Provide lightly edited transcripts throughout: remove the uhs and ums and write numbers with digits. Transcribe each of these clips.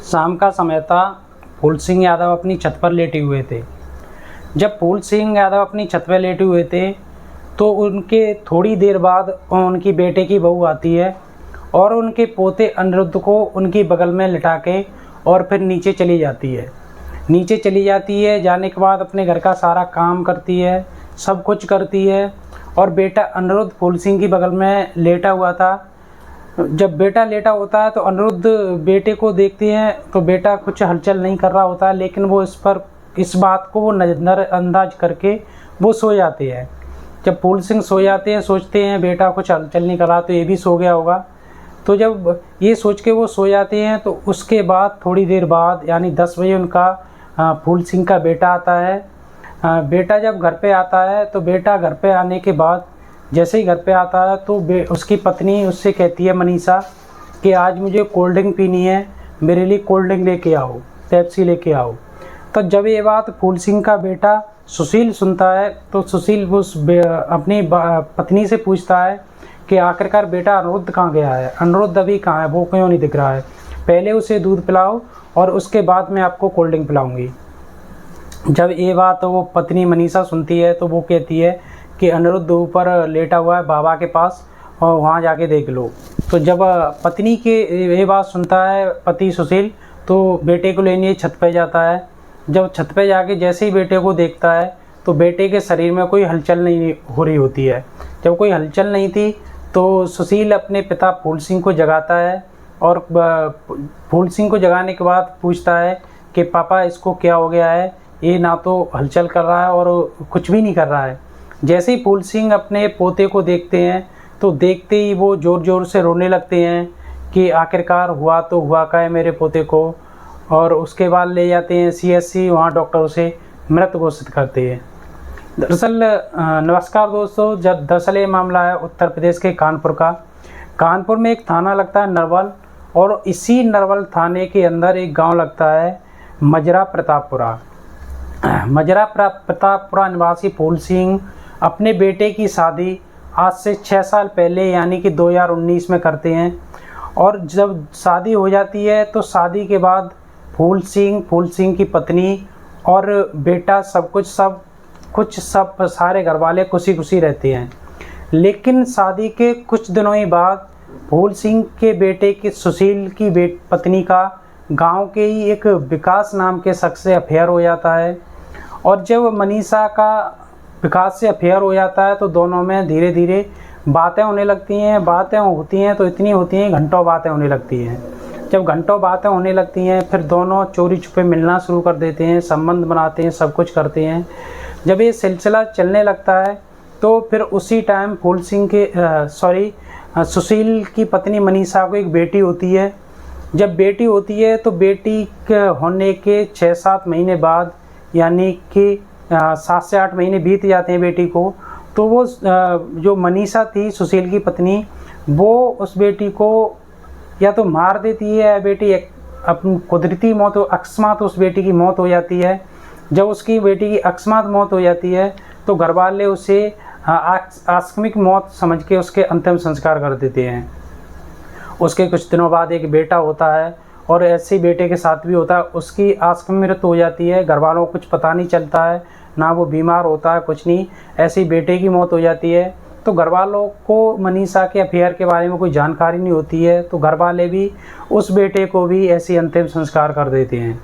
शाम का समय था। फूल सिंह यादव अपनी छत पर लेटे हुए थे। जब फूल सिंह यादव अपनी छत पर लेटे हुए थे तो उनके थोड़ी देर बाद उनकी बेटे की बहू आती है और उनके पोते अनिरुद्ध को उनकी बगल में लिटा के और फिर नीचे चली जाती है। नीचे चली जाती है, जाने के बाद अपने घर का सारा काम करती है, सब कुछ करती है। और बेटा अनिरुद्ध फूल सिंह की बगल में लेटा हुआ था। जब बेटा लेटा होता है तो अनिरुद्ध बेटे को देखते हैं तो बेटा कुछ हलचल नहीं कर रहा होता है, लेकिन वो इस बात को वो नज़रअंदाज करके वो सो जाते हैं। जब फूल सिंह सो जाते हैं, सोचते हैं बेटा कुछ हलचल नहीं कर रहा तो ये भी सो गया होगा। तो जब ये सोच के वो सो जाते हैं तो उसके बाद थोड़ी देर बाद यानी 10 बजे उनका फूल सिंह का बेटा आता है। बेटा जब घर पे आता है तो बेटा घर पे आने के बाद जैसे ही घर पे आता है तो उसकी पत्नी उससे कहती है, मनीषा, कि आज मुझे कोल्ड ड्रिंक पीनी है, मेरे लिए कोल्ड ड्रिंक लेके आओ, पेप्सी लेके आओ। तो जब ये बात फूल सिंह का बेटा सुशील सुनता है तो सुशील अपनी पत्नी से पूछता है कि आखिरकार बेटा अनिरुद्ध कहाँ गया है, अनिरुद्ध अभी कहाँ है, वो क्यों नहीं दिख रहा है, पहले उसे दूध पिलाओ और उसके बाद मैं आपको कोल्ड ड्रिंक पिलाऊंगी। जब ये बात वो पत्नी मनीषा सुनती है तो वो कहती है कि अनिरुद्ध ऊपर लेटा हुआ है बाबा के पास और वहाँ जाके देख लो। तो जब पत्नी के ये बात सुनता है पति सुशील तो बेटे को लेने छत पे जाता है। जब छत पे जाके जैसे ही बेटे को देखता है तो बेटे के शरीर में कोई हलचल नहीं हो रही होती है। जब कोई हलचल नहीं थी तो सुशील अपने पिता फूल सिंह को जगाता है और फूल सिंह को जगाने के बाद पूछता है कि पापा इसको क्या हो गया है, ये ना तो हलचल कर रहा है और कुछ भी नहीं कर रहा है। जैसे ही फूल सिंह अपने पोते को देखते हैं तो देखते ही वो ज़ोर ज़ोर से रोने लगते हैं कि आखिरकार हुआ तो हुआ क्या है मेरे पोते को। और उसके बाद ले जाते हैं CHC, वहाँ डॉक्टर उसे मृत घोषित करते हैं। दरअसल नमस्कार दोस्तों, जब दरअसल ये मामला है उत्तर प्रदेश के कानपुर का। कानपुर में एक थाना लगता है नरवल, और इसी नरवल थाने के अंदर एक गांव लगता है मजरा प्रतापपुरा। मजरा प्रतापपुरा निवासी फूल सिंह अपने बेटे की शादी आज से 6 साल पहले यानी कि 2019 में करते हैं। और जब शादी हो जाती है तो शादी के बाद फूल सिंह की पत्नी और बेटा सब सारे घर वाले खुशी खुशी रहते हैं। लेकिन शादी के कुछ दिनों ही बाद फूल सिंह के बेटे की सुशील की पत्नी का गांव के ही एक विकास नाम के शख्स से अफेयर हो जाता है। और जब मनीषा का विकास से अफेयर हो जाता है तो दोनों में धीरे धीरे बातें होने लगती हैं। बातें होती हैं तो इतनी होती हैं घंटों बातें होने लगती हैं। जब घंटों बातें होने लगती हैं फिर दोनों चोरी छुपे मिलना शुरू कर देते हैं, संबंध बनाते हैं, सब कुछ करते हैं। जब ये सिलसिला चलने लगता है तो फिर उसी टाइम सुशील की पत्नी मनीषा को एक बेटी होती है। जब बेटी होती है तो बेटी के होने के 6-7 महीने बाद यानी कि 7 से 8 महीने बीत जाते हैं बेटी को, तो वो जो मनीषा थी सुशील की पत्नी, वो उस बेटी को या तो मार देती है या बेटी अपनी कुदरती मौत अकस्मात उस बेटी की मौत हो जाती है। जब उसकी बेटी की अकस्मात मौत हो जाती है तो घर वाले उसे आकस्मिक मौत समझ के उसके अंतिम संस्कार कर देते हैं। उसके कुछ दिनों बाद एक बेटा होता है और ऐसे ही बेटे के साथ भी होता है, उसकी आकस्मिक मृत्यु हो जाती है। घर वालों को कुछ पता नहीं चलता है, ना वो बीमार होता है, कुछ नहीं, ऐसे ही बेटे की मौत हो जाती है। तो घर वालों को मनीषा के अफेयर के बारे में कोई जानकारी नहीं होती है, तो घर वाले भी उस बेटे को भी ऐसे अंतिम संस्कार कर देते हैं।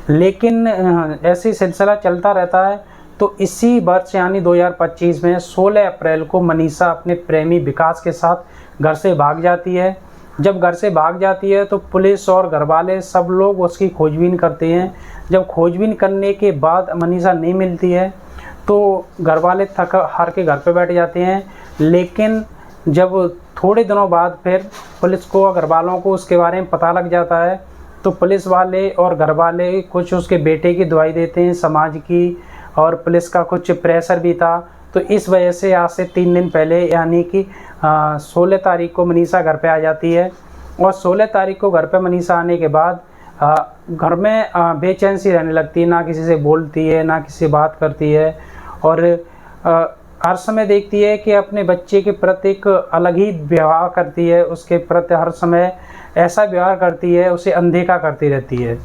लेकिन ऐसे सिलसिला चलता रहता है। तो इसी वर्ष यानी 2025 में 16 अप्रैल को मनीषा अपने प्रेमी विकास के साथ घर से भाग जाती है। जब घर से भाग जाती है तो पुलिस और घर वाले सब लोग उसकी खोजबीन करते हैं। जब खोजबीन करने के बाद मनीषा नहीं मिलती है तो घर वाले थक हार के घर पे बैठ जाते हैं। लेकिन जब थोड़े दिनों बाद फिर पुलिस को घर वालों को उसके बारे में पता लग जाता है तो पुलिस वाले और घर वाले कुछ उसके बेटे की दुआई देते हैं, समाज की और पुलिस का कुछ प्रेशर भी था। तो इस वजह से आज से 3 दिन पहले यानी कि 16 तारीख को मनीषा घर पे आ जाती है। और 16 तारीख को घर पे मनीषा आने के बाद घर में बेचैन सी रहने लगती है, ना किसी से बोलती है ना किसी से बात करती है। और हर समय देखती है कि अपने बच्चे के प्रति एक अलग ही व्यवहार करती है, उसके प्रति हर समय ऐसा व्यवहार करती है, उसे अनदेखा करती रहती है।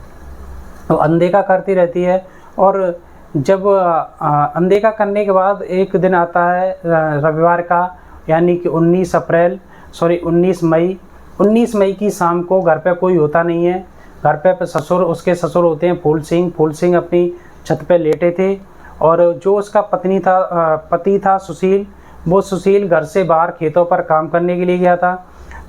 तो अनदेखा करती रहती है और जब अनदेखा करने के बाद एक दिन आता है रविवार का, यानी कि 19 मई की शाम को घर पे कोई होता नहीं है। घर पे उसके ससुर होते हैं फूल सिंह अपनी छत पे लेटे थे और जो उसका पति था सुशील, वो सुशील घर से बाहर खेतों पर काम करने के लिए गया था।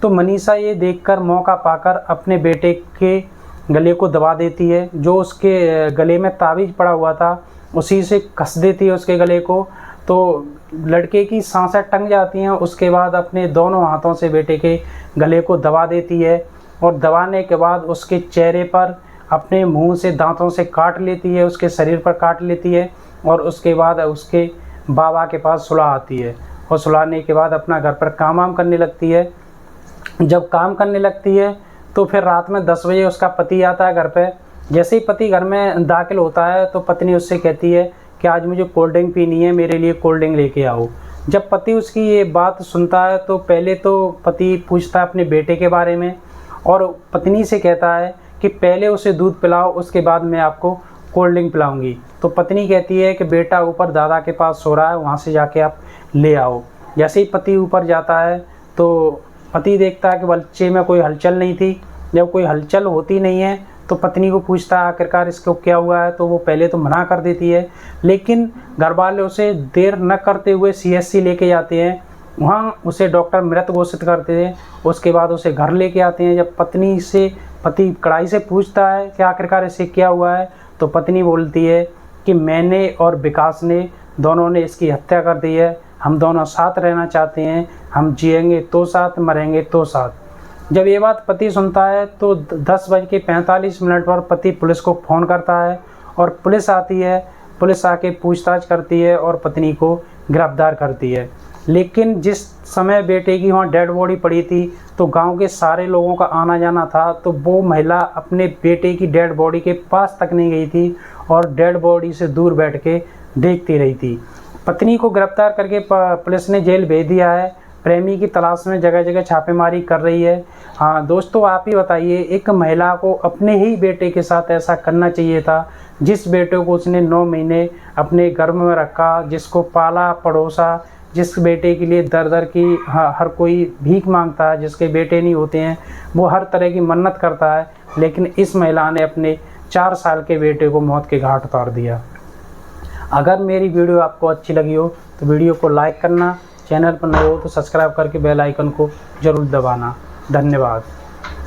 तो मनीषा ये देखकर मौका पाकर अपने बेटे के गले को दबा देती है। जो उसके गले में ताबीज़ पड़ा हुआ था उसी से कस देती है उसके गले को। तो लड़के की सांसें टंग जाती हैं। उसके बाद अपने दोनों हाथों से बेटे के गले को दबा देती है और दबाने के बाद उसके चेहरे पर अपने मुंह से दांतों से काट लेती है, उसके शरीर पर काट लेती है और उसके बाद उसके बाबा के पास सुला आती है और सुलाने के बाद अपना घर पर काम वाम करने लगती है। जब काम करने लगती है तो फिर रात में 10 बजे उसका पति आता है घर पे। जैसे ही पति घर में दाखिल होता है तो पत्नी उससे कहती है कि आज मुझे कोल्ड ड्रिंक पीनी है, मेरे लिए कोल्ड ड्रिंक लेके आओ। जब पति उसकी ये बात सुनता है तो पहले तो पति पूछता है अपने बेटे के बारे में और पत्नी से कहता है कि पहले उसे दूध पिलाओ, उसके बाद मैं आपको कोल्ड ड्रिंक पिलाऊंगी। तो पत्नी कहती है कि बेटा ऊपर दादा के पास सो रहा है, वहाँ से जाके आप ले आओ। जैसे ही पति ऊपर जाता है तो पति देखता है कि बच्चे में कोई हलचल नहीं थी। जब कोई हलचल होती नहीं है तो पत्नी को पूछता है आखिरकार इसको क्या हुआ है। तो वो पहले तो मना कर देती है, लेकिन घर वाले उसे देर न करते हुए CHC लेके जाते हैं। वहाँ उसे डॉक्टर मृत घोषित करते हैं। उसके बाद उसे घर लेके आते हैं। जब पति कड़ाई से पूछता है कि आखिरकार इसे क्या हुआ है तो पत्नी बोलती है कि मैंने और विकास ने दोनों ने इसकी हत्या कर दी है। हम दोनों साथ रहना चाहते हैं, हम जिएंगे तो साथ, मरेंगे तो साथ। जब ये बात पति सुनता है तो 10:45 पर पति पुलिस को फ़ोन करता है और पुलिस आती है। पुलिस आके पूछताछ करती है और पत्नी को गिरफ्तार करती है। लेकिन जिस समय बेटे की वहाँ डेड बॉडी पड़ी थी तो गांव के सारे लोगों का आना जाना था, तो वो महिला अपने बेटे की डेड बॉडी के पास तक नहीं गई थी और डेड बॉडी से दूर बैठ के देखती रही थी। पत्नी को गिरफ्तार करके पुलिस ने जेल भेज दिया है। प्रेमी की तलाश में जगह जगह छापेमारी कर रही है। हाँ दोस्तों, आप ही बताइए, एक महिला को अपने ही बेटे के साथ ऐसा करना चाहिए था, जिस बेटे को उसने 9 महीने अपने गर्भ में रखा, जिसको पाला पड़ोसा, जिस बेटे के लिए दर दर की हर कोई भीख मांगता है, जिसके बेटे नहीं होते हैं, वो हर तरह की मन्नत करता है, लेकिन इस महिला ने अपने 4 साल के बेटे को मौत के घाट उतार दिया। अगर मेरी वीडियो आपको अच्छी लगी हो तो वीडियो को लाइक करना, चैनल पर नए हो तो सब्सक्राइब करके बेल आइकन को ज़रूर दबाना। धन्यवाद।